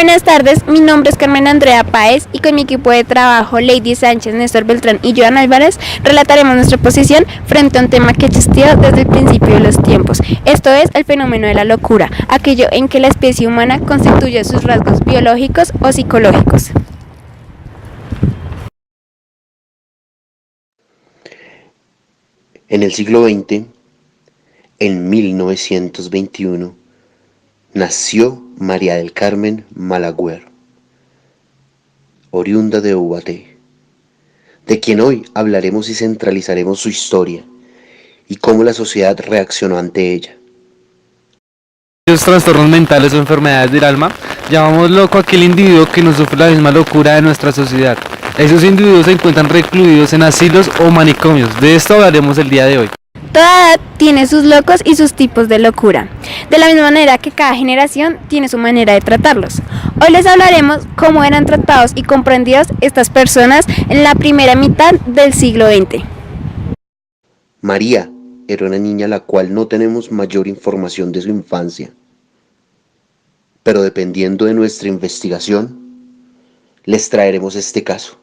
Buenas tardes, mi nombre es Carmen Andrea Páez y con mi equipo de trabajo, Lady Sánchez, Néstor Beltrán y Joan Álvarez, relataremos nuestra posición frente a un tema que existió desde el principio de los tiempos. Esto es el fenómeno de la locura, aquello en que la especie humana constituye sus rasgos biológicos o psicológicos. En el siglo XX, en 1921, nació María del Carmen Malagüero, oriunda de Ubaté, de quien hoy hablaremos y centralizaremos su historia y cómo la sociedad reaccionó ante ella. Los trastornos mentales o enfermedades del alma, llamamos loco a aquel individuo que no sufre la misma locura de nuestra sociedad. Esos individuos se encuentran recluidos en asilos o manicomios. De esto hablaremos el día de hoy. Toda edad tiene sus locos y sus tipos de locura, de la misma manera que cada generación tiene su manera de tratarlos. Hoy les hablaremos cómo eran tratados y comprendidos estas personas en la primera mitad del siglo XX. María era una niña a la cual no tenemos mayor información de su infancia, pero dependiendo de nuestra investigación, les traeremos este caso.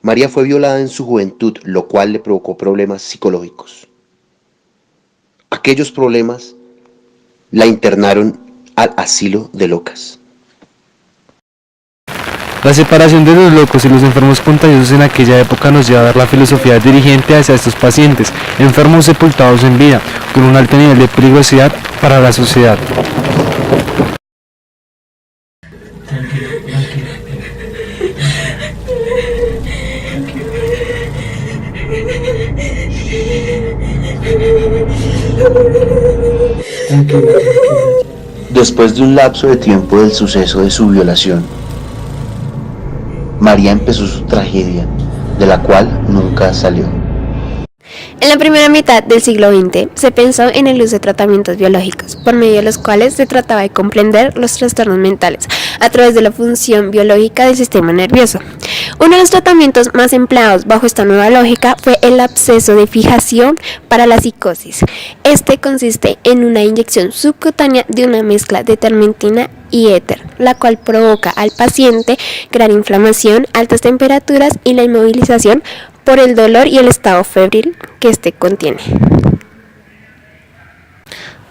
María fue violada en su juventud, lo cual le provocó problemas psicológicos. Aquellos problemas la internaron al asilo de locas. La separación de los locos y los enfermos contagiosos en aquella época nos lleva a dar la filosofía dirigente hacia estos pacientes, enfermos sepultados en vida, con un alto nivel de peligrosidad para la sociedad. Después de un lapso de tiempo del suceso de su violación, María empezó su tragedia, de la cual nunca salió. En la primera mitad del siglo XX se pensó en el uso de tratamientos biológicos, por medio de los cuales se trataba de comprender los trastornos mentales a través de la función biológica del sistema nervioso. Uno de los tratamientos más empleados bajo esta nueva lógica fue el absceso de fijación para la psicosis. Este consiste en una inyección subcutánea de una mezcla de termentina y éter, la cual provoca al paciente gran inflamación, altas temperaturas y la inmovilización por el dolor y el estado febril que este contiene.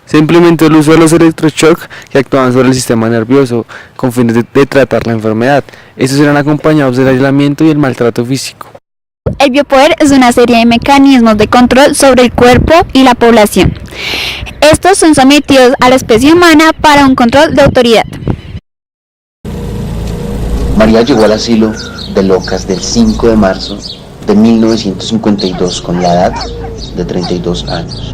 Se implementó el uso de los electroshock que actuaban sobre el sistema nervioso con fines de tratar la enfermedad. Estos eran acompañados del aislamiento y el maltrato físico. El biopoder es una serie de mecanismos de control sobre el cuerpo y la población. Estos son sometidos a la especie humana para un control de autoridad. María llegó al asilo de locas del 5 de marzo de 1952 con la edad de 32 años.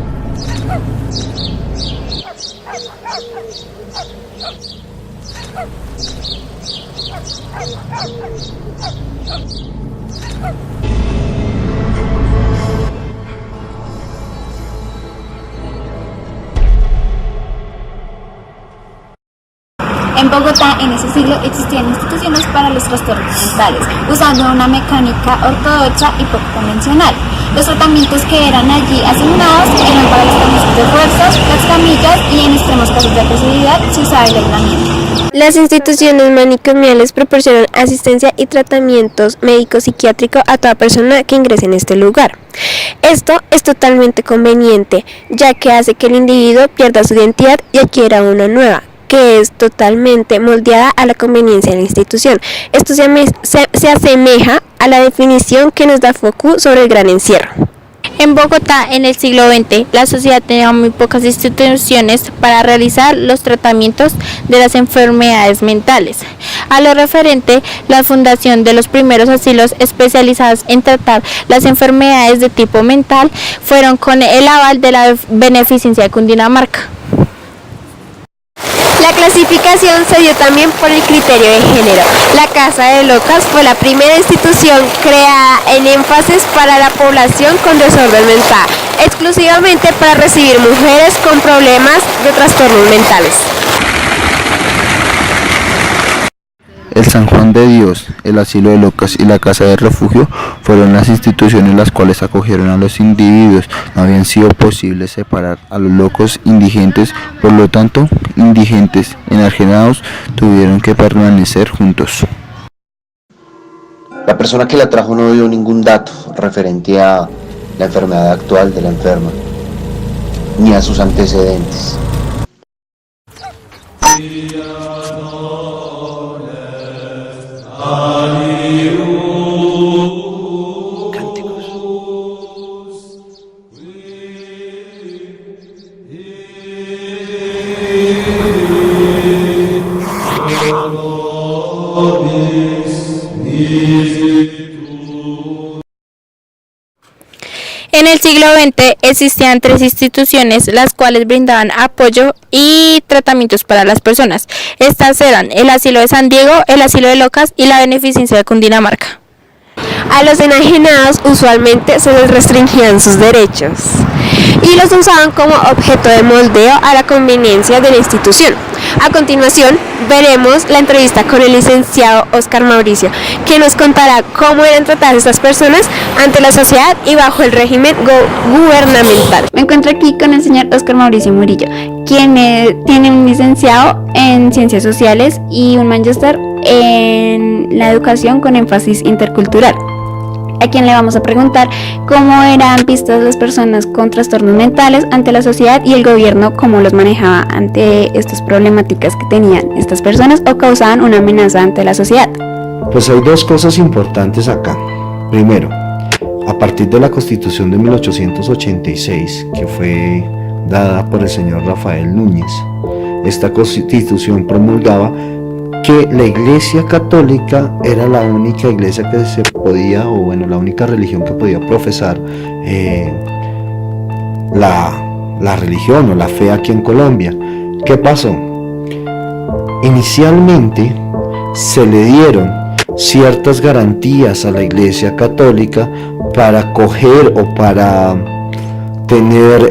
En Bogotá, en ese siglo, existían instituciones para los trastornos mentales, usando una mecánica ortodoxa y poco convencional. Los tratamientos que eran allí asignados eran para los trastornos de fuerzas, las camillas y en extremos casos de agresividad se usaba el aislamiento. Las instituciones manicomiales proporcionan asistencia y tratamientos médico-psiquiátricos a toda persona que ingrese en este lugar. Esto es totalmente conveniente, ya que hace que el individuo pierda su identidad y adquiera una nueva, que es totalmente moldeada a la conveniencia de la institución. Esto se asemeja a la definición que nos da Foucault sobre el gran encierro. En Bogotá, en el siglo XX, la sociedad tenía muy pocas instituciones para realizar los tratamientos de las enfermedades mentales. A lo referente, la fundación de los primeros asilos especializados en tratar las enfermedades de tipo mental fueron con el aval de la Beneficencia de Cundinamarca. La clasificación se dio también por el criterio de género. La Casa de Locas fue la primera institución creada en énfasis para la población con desorden mental, exclusivamente para recibir mujeres con problemas de trastornos mentales. El San Juan de Dios, el Asilo de Locas y la Casa de Refugio fueron las instituciones las cuales acogieron a los individuos. No habían sido posible separar a los locos indigentes, por lo tanto, indigentes enajenados tuvieron que permanecer juntos. La persona que la trajo no dio ningún dato referente a la enfermedad actual de la enferma, ni a sus antecedentes. En el siglo XX existían 3 instituciones las cuales brindaban apoyo y tratamientos para las personas. Estas eran el Asilo de San Diego, el Asilo de Locas y la Beneficencia de Cundinamarca. A los enajenados usualmente se les restringían sus derechos y los usaban como objeto de moldeo a la conveniencia de la institución. A continuación veremos la entrevista con el licenciado Oscar Mauricio, que nos contará cómo eran tratadas estas personas ante la sociedad y bajo el régimen gubernamental. Me encuentro aquí con el señor Oscar Mauricio Murillo, quien tiene un licenciado en Ciencias Sociales y un magíster en la educación con énfasis intercultural, a quien le vamos a preguntar cómo eran vistas las personas con trastornos mentales ante la sociedad y el gobierno, cómo los manejaba ante estas problemáticas que tenían estas personas o causaban una amenaza ante la sociedad. Pues hay 2 cosas importantes acá. Primero, a partir de la Constitución de 1886, que fue dada por el señor Rafael Núñez, esta Constitución promulgaba que la Iglesia Católica era la única iglesia que se podía, o bueno, la única religión que podía profesar la religión o la fe aquí en Colombia. ¿Qué pasó? Inicialmente se le dieron ciertas garantías a la Iglesia Católica para acoger o para tener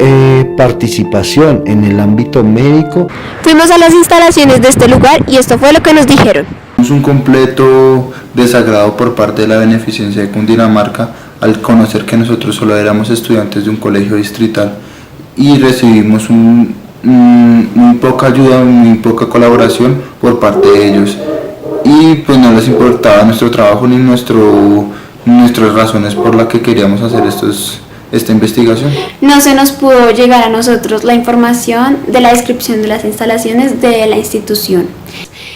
participación en el ámbito médico. Fuimos a las instalaciones de este lugar y esto fue lo que nos dijeron. Es un completo desagrado por parte de la Beneficencia de Cundinamarca al conocer que nosotros solo éramos estudiantes de un colegio distrital y recibimos muy poca ayuda, muy poca colaboración por parte de ellos, y pues no les importaba nuestro trabajo ni nuestras razones por las que queríamos hacer esta investigación. No se nos pudo llegar a nosotros la información de la descripción de las instalaciones de la institución.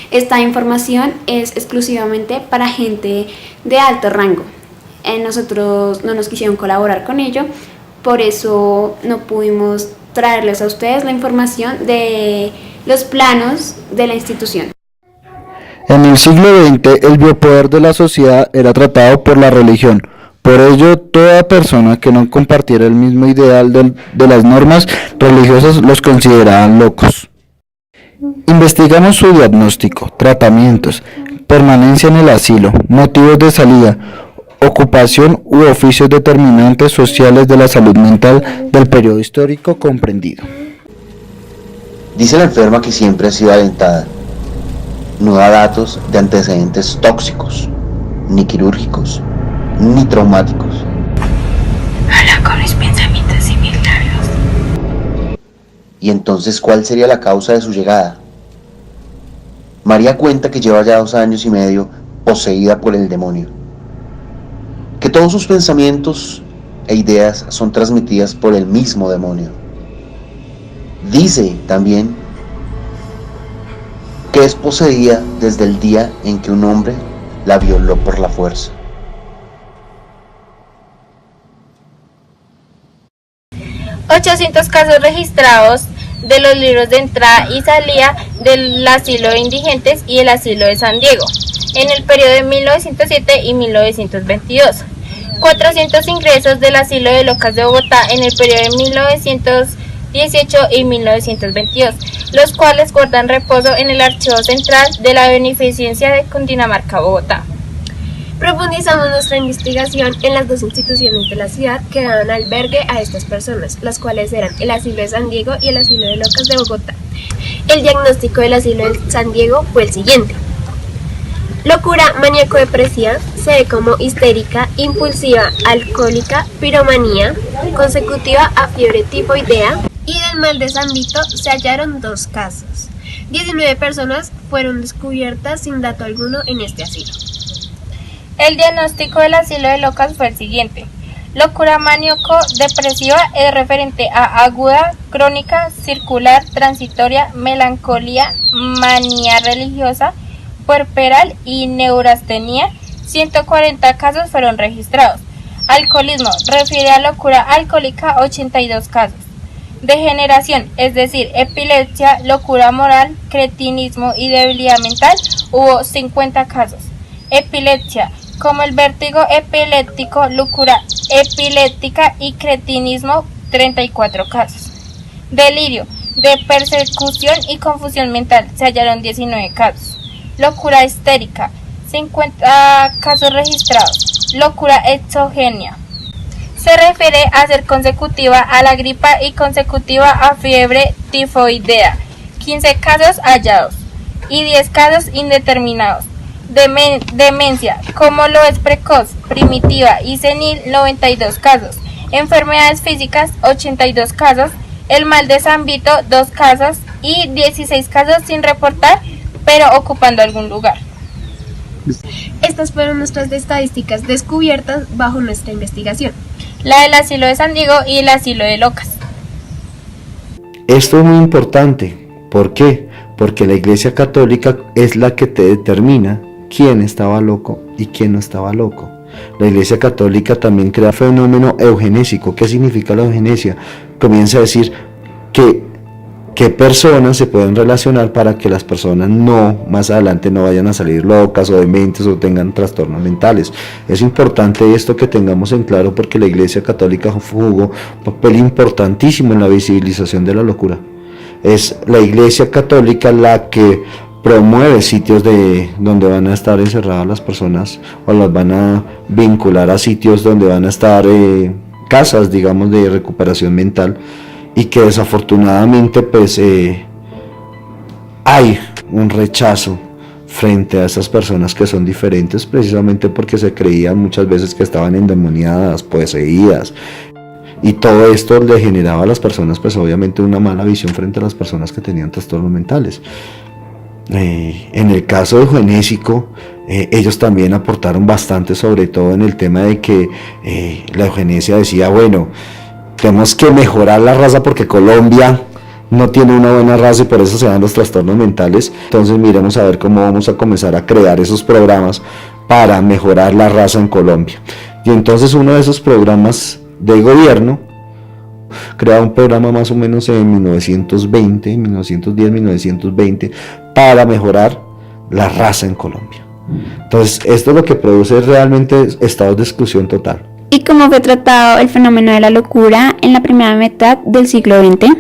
Esta información es exclusivamente para gente de alto rango. Nosotros no nos quisieron colaborar con ello, por eso no pudimos traerles a ustedes la información de los planos de la institución. En el siglo XX, el biopoder de la sociedad era tratado por la religión. Por ello, toda persona que no compartiera el mismo ideal de las normas religiosas los consideraban locos. Investigamos su diagnóstico, tratamientos, permanencia en el asilo, motivos de salida, ocupación u oficios determinantes sociales de la salud mental del periodo histórico comprendido. Dice la enferma que siempre ha sido alentada. No da datos de antecedentes tóxicos, ni quirúrgicos, ni traumáticos. Habla con mis pensamientos similares. ¿Y entonces cuál sería la causa de su llegada? María cuenta que lleva ya 2 años y medio poseída por el demonio, que todos sus pensamientos e ideas son transmitidas por el mismo demonio. Dice también que es poseída desde el día en que un hombre la violó por la fuerza. $800 casos registrados de los libros de entrada y salida del asilo de indigentes y el asilo de San Diego en el periodo de 1907 y 1922. 400 ingresos del asilo de Locas de Bogotá en el periodo de 1918 y 1922, los cuales guardan reposo en el archivo central de la Beneficencia de Cundinamarca, Bogotá. Profundizamos nuestra investigación en las 2 instituciones de la ciudad que daban albergue a estas personas, las cuales eran el Asilo de San Diego y el Asilo de Locas de Bogotá. El diagnóstico del Asilo de San Diego fue el siguiente. Locura maníaco-depresiva se ve como histérica, impulsiva, alcohólica, piromanía, consecutiva a fiebre tifoidea, y del mal de San Vito se hallaron 2 casos. 19 personas fueron descubiertas sin dato alguno en este asilo. El diagnóstico del asilo de locas fue el siguiente. Locura maníaco-depresiva es referente a aguda, crónica, circular, transitoria, melancolía, manía religiosa, puerperal y neurastenia. 140 casos fueron registrados. Alcoholismo refiere a locura alcohólica, 82 casos. Degeneración, es decir, epilepsia, locura moral, cretinismo y debilidad mental, hubo 50 casos. Epilepsia, como el vértigo epiléptico, locura epiléptica y cretinismo, 34 casos. Delirio, de persecución y confusión mental, se hallaron 19 casos. Locura histérica, 50 casos registrados. Locura exogenia, se refiere a ser consecutiva a la gripa y consecutiva a fiebre tifoidea, 15 casos hallados y 10 casos indeterminados. Demencia, como lo es precoz, primitiva y senil, 92 casos. Enfermedades físicas, 82 casos. El mal de San Vito, 2 casos y 16 casos sin reportar, pero ocupando algún lugar. Estas fueron nuestras estadísticas descubiertas bajo nuestra investigación. La del asilo de San Diego y el asilo de Locas. Esto es muy importante. ¿Por qué? Porque la Iglesia Católica es la que te determina quién estaba loco y quién no estaba loco. La Iglesia Católica también crea fenómeno eugenésico. ¿Qué significa la eugenesia? Comienza a decir qué personas se pueden relacionar para que las personas más adelante no vayan a salir locas o dementes o tengan trastornos mentales. Es importante esto que tengamos en claro porque la Iglesia Católica jugó un papel importantísimo en la visibilización de la locura. Es la Iglesia Católica la que promueve sitios donde van a estar encerradas las personas o las van a vincular a sitios donde van a estar casas, digamos, de recuperación mental, y que desafortunadamente pues hay un rechazo frente a esas personas que son diferentes, precisamente porque se creían muchas veces que estaban endemoniadas, poseídas, y todo esto le generaba a las personas pues obviamente una mala visión frente a las personas que tenían trastornos mentales. En el caso eugenésico, ellos también aportaron bastante, sobre todo en el tema de que la eugenesia decía, bueno, tenemos que mejorar la raza porque Colombia no tiene una buena raza y por eso se dan los trastornos mentales. Entonces miremos a ver cómo vamos a comenzar a crear esos programas para mejorar la raza en Colombia. Y entonces uno de esos programas de gobierno crea un programa más o menos en 1910-1920 para mejorar la raza en Colombia. Entonces esto es lo que produce realmente estados de exclusión total. ¿Y cómo fue tratado el fenómeno de la locura en la primera mitad del siglo XX?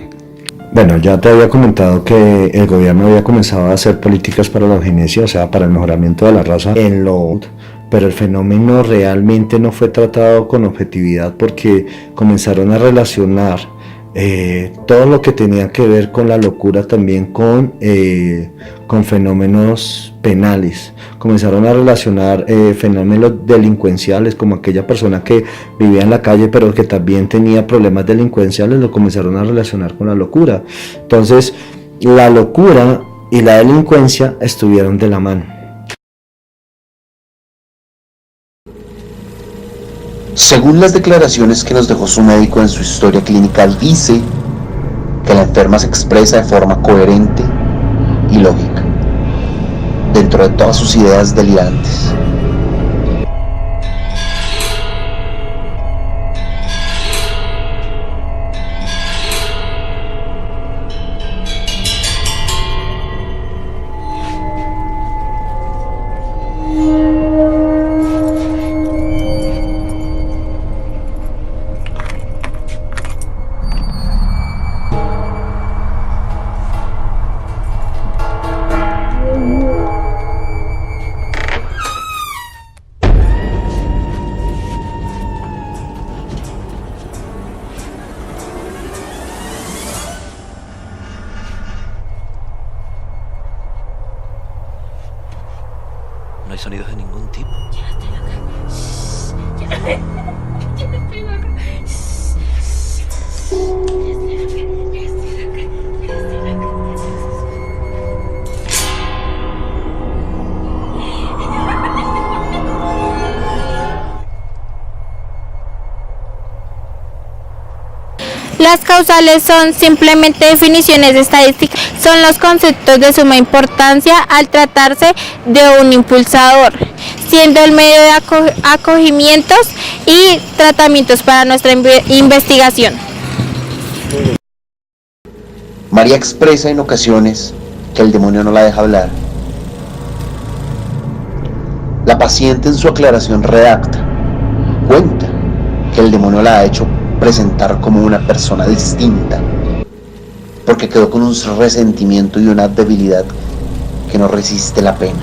Bueno, ya te había comentado que el gobierno había comenzado a hacer políticas para la eugenesia, o sea, para el mejoramiento de la raza pero el fenómeno realmente no fue tratado con objetividad porque comenzaron a relacionar todo lo que tenía que ver con la locura también con fenómenos penales. Comenzaron a relacionar fenómenos delincuenciales, como aquella persona que vivía en la calle pero que también tenía problemas delincuenciales, lo comenzaron a relacionar con la locura. Entonces la locura y la delincuencia estuvieron de la mano. Según las declaraciones que nos dejó su médico en su historia clínica, dice que la enferma se expresa de forma coherente y lógica, dentro de todas sus ideas delirantes. No hay sonidos de ningún tipo. Las causales son simplemente definiciones estadísticas, son los conceptos de suma importancia al tratarse de un impulsador, siendo el medio de acogimientos y tratamientos para nuestra investigación. María expresa en ocasiones que el demonio no la deja hablar. La paciente en su aclaración redacta, cuenta que el demonio la ha hecho presentar como una persona distinta, porque quedó con un resentimiento y una debilidad que no resiste la pena.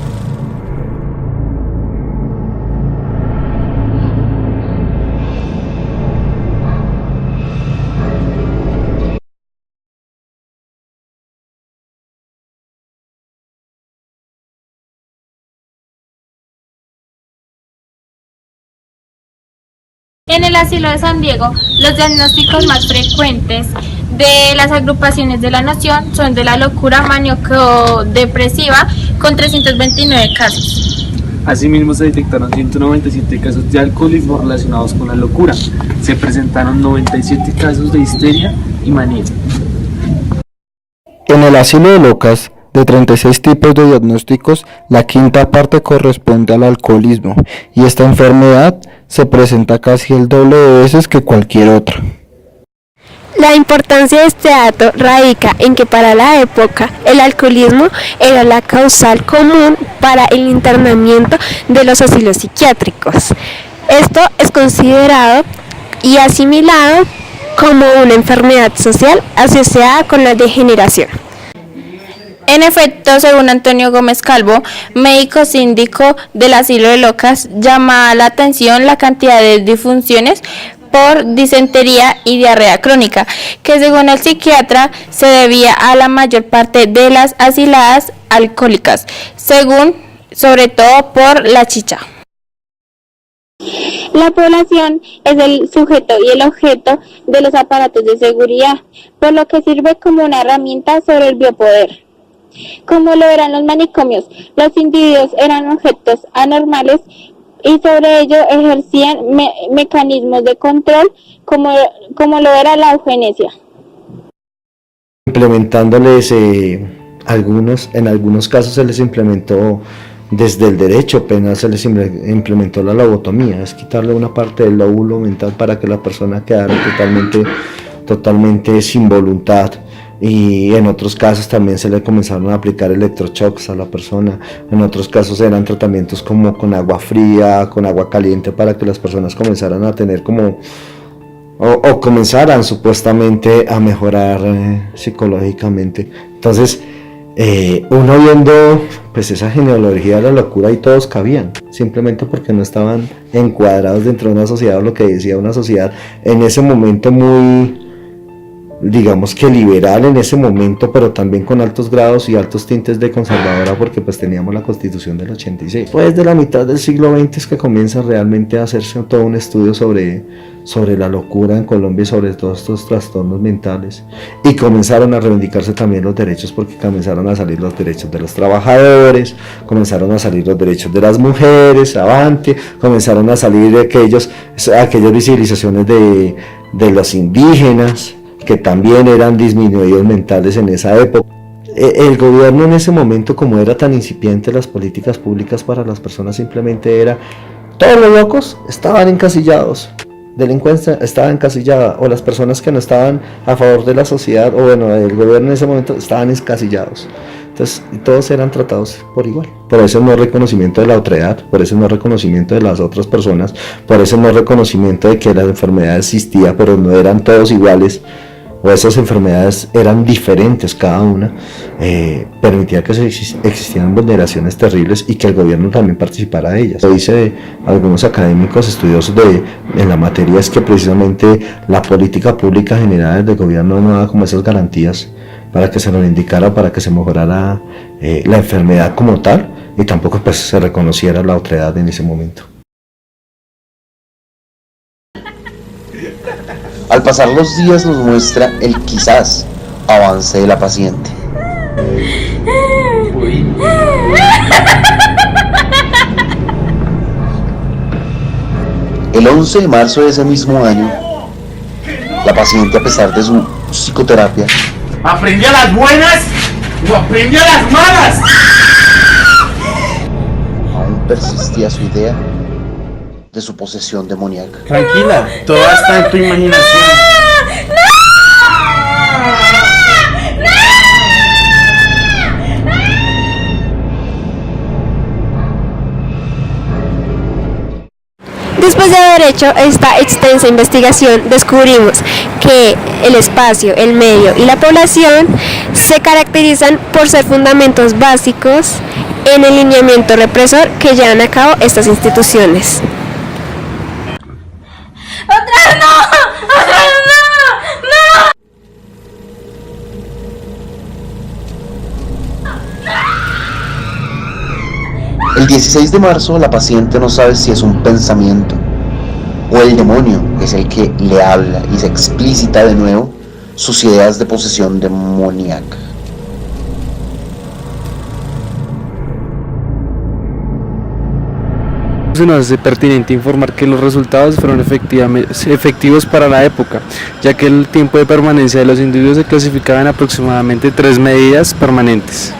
En el asilo de San Diego, los diagnósticos más frecuentes de las agrupaciones de la nación son de la locura maníaco-depresiva, con 329 casos. Asimismo, se detectaron 197 casos de alcoholismo relacionados con la locura. Se presentaron 97 casos de histeria y manía. En el asilo de locas, de 36 tipos de diagnósticos, la quinta parte corresponde al alcoholismo, y esta enfermedad se presenta casi el doble de veces que cualquier otra. La importancia de este dato radica en que para la época el alcoholismo era la causal común para el internamiento de los asilos psiquiátricos. Esto es considerado y asimilado como una enfermedad social asociada con la degeneración. En efecto, según Antonio Gómez Calvo, médico síndico del asilo de locas, llama la atención la cantidad de disfunciones por disentería y diarrea crónica, que según el psiquiatra se debía a la mayor parte de las asiladas alcohólicas, sobre todo por la chicha. La población es el sujeto y el objeto de los aparatos de seguridad, por lo que sirve como una herramienta sobre el biopoder. Como lo eran los manicomios, los individuos eran objetos anormales y sobre ello ejercían mecanismos de control, como lo era la eugenesia. Implementándoles en algunos casos se les implementó desde el derecho penal, se les implementó la lobotomía, es quitarle una parte del lóbulo mental para que la persona quedara totalmente sin voluntad. Y en otros casos también se le comenzaron a aplicar electroshocks a la persona. En otros casos eran tratamientos como con agua fría, con agua caliente, para que las personas comenzaran a tener o comenzaran supuestamente a mejorar psicológicamente. Entonces uno viendo pues esa genealogía de la locura, y todos cabían, simplemente porque no estaban encuadrados dentro de una sociedad, o lo que decía una sociedad en ese momento muy, digamos que liberal en ese momento, pero también con altos grados y altos tintes de conservadora, porque pues teníamos la Constitución del 86. Pues de la mitad del siglo XX es que comienza realmente a hacerse todo un estudio sobre la locura en Colombia y sobre todos estos trastornos mentales, y comenzaron a reivindicarse también los derechos, porque comenzaron a salir los derechos de los trabajadores, comenzaron a salir los derechos de las mujeres, avante, comenzaron a salir aquellas visibilizaciones de los indígenas, que también eran disminuidos mentales en esa época. El gobierno en ese momento, como era tan incipiente, las políticas públicas para las personas simplemente era, todos los locos estaban encasillados, delincuencia estaba encasillada, o las personas que no estaban a favor de la sociedad, o bueno, el gobierno en ese momento, estaban encasillados. Entonces, todos eran tratados por igual. Por eso no reconocimiento de la otredad, por eso no reconocimiento de las otras personas, por eso no reconocimiento de que la enfermedad existía, pero no eran todos iguales, o esas enfermedades eran diferentes cada una, permitía que existieran vulneraciones terribles y que el gobierno también participara de ellas. Lo dice algunos académicos estudiosos en la materia, es que precisamente la política pública generada desde el gobierno no da como esas garantías para que se nos indicara, para que se mejorara la enfermedad como tal, y tampoco pues se reconociera la otredad en ese momento. Al pasar los días nos muestra el quizás avance de la paciente. El 11 de marzo de ese mismo año, la paciente, a pesar de su psicoterapia, ¿Aprendí a las buenas o aprendí a las malas? aún persistía su idea de su posesión demoníaca. Tranquila, todo está en tu imaginación. Después de haber hecho esta extensa investigación, descubrimos que el espacio, el medio y la población se caracterizan por ser fundamentos básicos en el lineamiento represor que llevan a cabo estas instituciones. ¡Otra no! ¡Otra no! ¡No! El 16 de marzo la paciente no sabe si es un pensamiento o el demonio es el que le habla y se explicita de nuevo sus ideas de posesión demoníaca. Se nos hace pertinente informar que los resultados fueron efectivos para la época, ya que el tiempo de permanencia de los individuos se clasificaba en aproximadamente 3 medidas permanentes.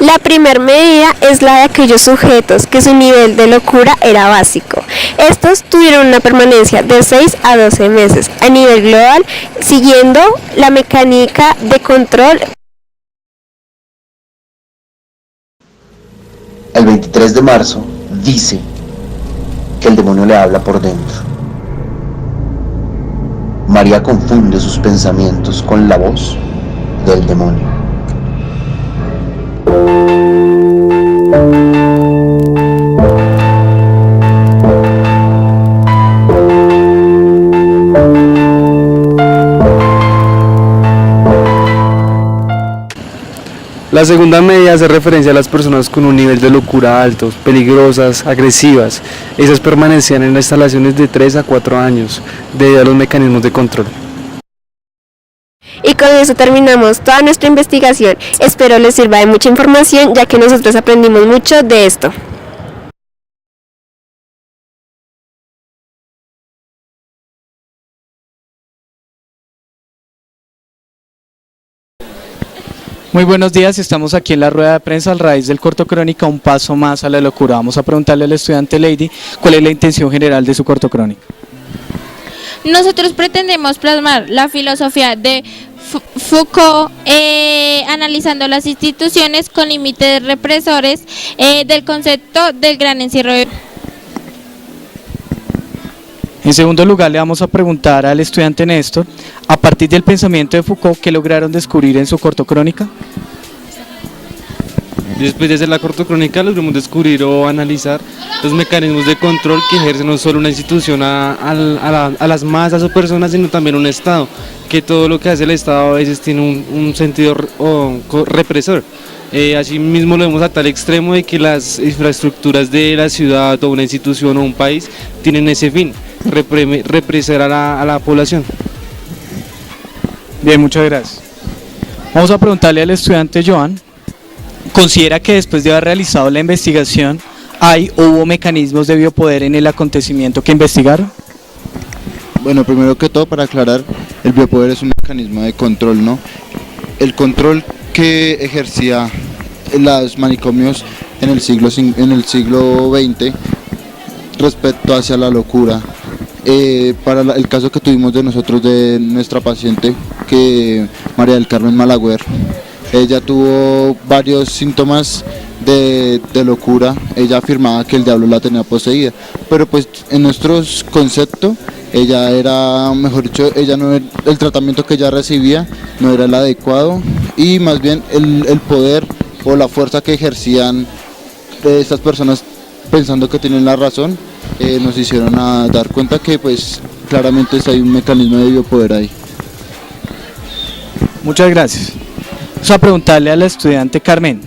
La primera medida es la de aquellos sujetos que su nivel de locura era básico. Estos tuvieron una permanencia de 6 a 12 meses a nivel global, siguiendo la mecánica de control. El 23 de marzo dice que el demonio le habla por dentro. María confunde sus pensamientos con la voz del demonio. La segunda medida hace referencia a las personas con un nivel de locura alto, peligrosas, agresivas. Esas permanecían en las instalaciones de 3 a 4 años, debido a los mecanismos de control. Y con eso terminamos toda nuestra investigación. Espero les sirva de mucha información, ya que nosotros aprendimos mucho de esto. Muy buenos días, estamos aquí en la rueda de prensa a raíz del corto crónica Un paso más a la locura. Vamos a preguntarle al estudiante Lady cuál es la intención general de su corto crónica. Nosotros pretendemos plasmar la filosofía de Foucault, analizando las instituciones con límites represores del concepto del gran encierro. En segundo lugar, le vamos a preguntar al estudiante Néstor, a partir del pensamiento de Foucault, ¿qué lograron descubrir en su corto crónica? Después de hacer la cortocrónica logramos descubrir o analizar los mecanismos de control que ejerce no solo una institución a las masas o personas, sino también un Estado, que todo lo que hace el Estado a veces tiene un sentido represor. Asimismo lo vemos a tal extremo de que las infraestructuras de la ciudad o una institución o un país tienen ese fin, represar a la población. Bien, muchas gracias. Vamos a preguntarle al estudiante Joan, ¿considera que después de haber realizado la investigación hay o hubo mecanismos de biopoder en el acontecimiento que investigaron? Bueno, primero que todo, para aclarar, el biopoder es un mecanismo de control, ¿no? El control que ejercía los manicomios en el siglo XX respecto hacia la locura. Para el caso que tuvimos de nosotros, de nuestra paciente, que María del Carmen Malagüer, ella tuvo varios síntomas de locura. Ella afirmaba que el diablo la tenía poseída, pero pues en nuestros conceptos ella era, mejor dicho, el tratamiento que ella recibía no era el adecuado, y más bien el poder o la fuerza que ejercían estas personas pensando que tienen la razón, nos hicieron a dar cuenta que pues claramente hay un mecanismo de biopoder ahí. Muchas gracias. Vamos a preguntarle a la estudiante Carmen,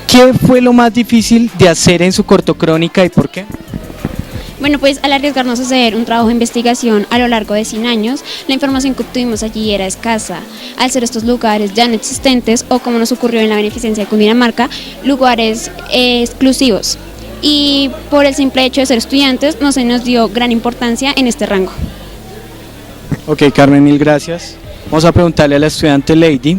¿qué fue lo más difícil de hacer en su cortocrónica y por qué? Bueno, pues al arriesgarnos a hacer un trabajo de investigación a lo largo de 100 años, la información que obtuvimos allí era escasa. Al ser estos lugares ya no existentes, o como nos ocurrió en la beneficencia de Cundinamarca, lugares exclusivos. Y por el simple hecho de ser estudiantes, no se nos dio gran importancia en este rango. Ok, Carmen, mil gracias. Vamos a preguntarle a la estudiante Lady,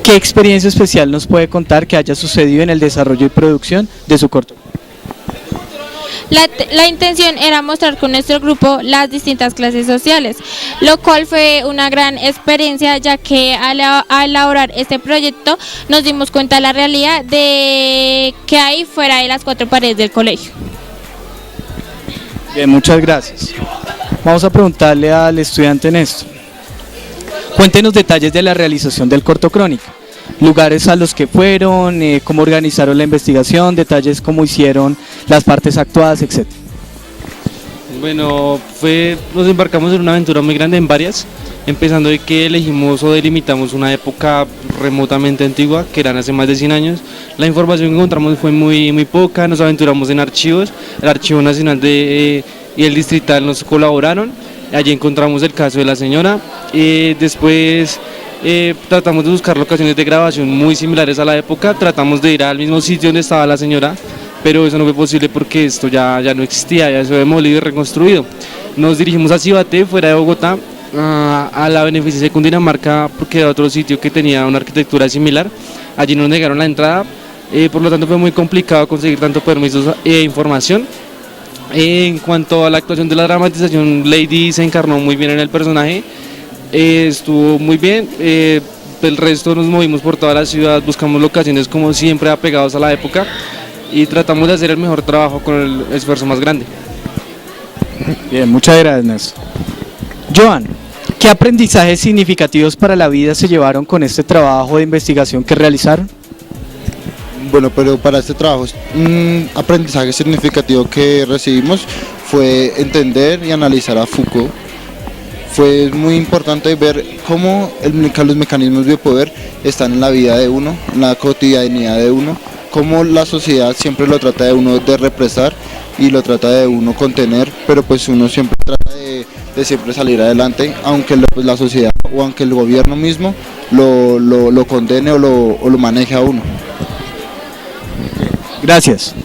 ¿qué experiencia especial nos puede contar que haya sucedido en el desarrollo y producción de su corto? La intención era mostrar con nuestro grupo las distintas clases sociales, lo cual fue una gran experiencia, ya que al elaborar este proyecto nos dimos cuenta de la realidad de que hay fuera de las 4 paredes del colegio. Bien, muchas gracias. Vamos a preguntarle al estudiante Néstor. Cuéntenos detalles de la realización del cortocrónica. Lugares a los que fueron, cómo organizaron la investigación, detalles cómo hicieron las partes actuadas, etc. Bueno, nos embarcamos en una aventura muy grande, en varias, empezando de que elegimos o delimitamos una época remotamente antigua, que eran hace más de 100 años. La información que encontramos fue muy poca, nos aventuramos en archivos, el Archivo Nacional y el Distrital nos colaboraron, allí encontramos el caso de la señora, después tratamos de buscar locaciones de grabación muy similares a la época, tratamos de ir al mismo sitio donde estaba la señora, pero eso no fue posible porque esto ya no existía, ya se había demolido y reconstruido. Nos dirigimos a Cibaté, fuera de Bogotá, a la beneficencia de Cundinamarca, porque era otro sitio que tenía una arquitectura similar. Allí nos negaron la entrada, por lo tanto fue muy complicado conseguir tanto permisos e información. En cuanto a la actuación de la dramatización, Lady se encarnó muy bien en el personaje, estuvo muy bien. El resto nos movimos por toda la ciudad, buscamos locaciones como siempre apegados a la época y tratamos de hacer el mejor trabajo con el esfuerzo más grande. Bien, muchas gracias, Néstor. Joan, ¿qué aprendizajes significativos para la vida se llevaron con este trabajo de investigación que realizaron? Bueno, pero para este trabajo un aprendizaje significativo que recibimos fue entender y analizar a Foucault. Fue muy importante ver cómo los mecanismos de poder están en la vida de uno, en la cotidianidad de uno, cómo la sociedad siempre lo trata de uno de represar y lo trata de uno contener, pero pues uno siempre trata de siempre salir adelante, aunque la sociedad o aunque el gobierno mismo lo condene o lo maneje a uno. Gracias.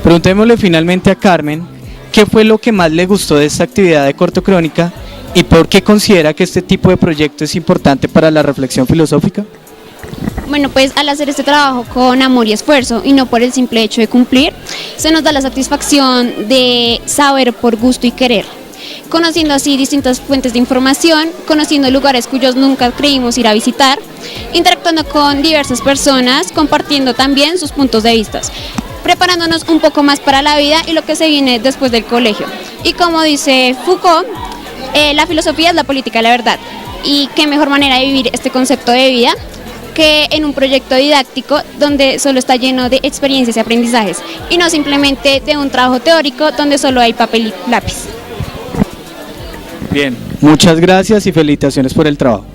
Preguntémosle finalmente a Carmen, ¿qué fue lo que más le gustó de esta actividad de cortocrónica y por qué considera que este tipo de proyecto es importante para la reflexión filosófica? Bueno, pues al hacer este trabajo con amor y esfuerzo y no por el simple hecho de cumplir, se nos da la satisfacción de saber por gusto y querer, conociendo así distintas fuentes de información, conociendo lugares cuyos nunca creímos ir a visitar, interactuando con diversas personas, compartiendo también sus puntos de vista, preparándonos un poco más para la vida y lo que se viene después del colegio. Y como dice Foucault, la filosofía es la política de la verdad, y qué mejor manera de vivir este concepto de vida que en un proyecto didáctico donde solo está lleno de experiencias y aprendizajes, y no simplemente de un trabajo teórico donde solo hay papel y lápiz. Bien, muchas gracias y felicitaciones por el trabajo.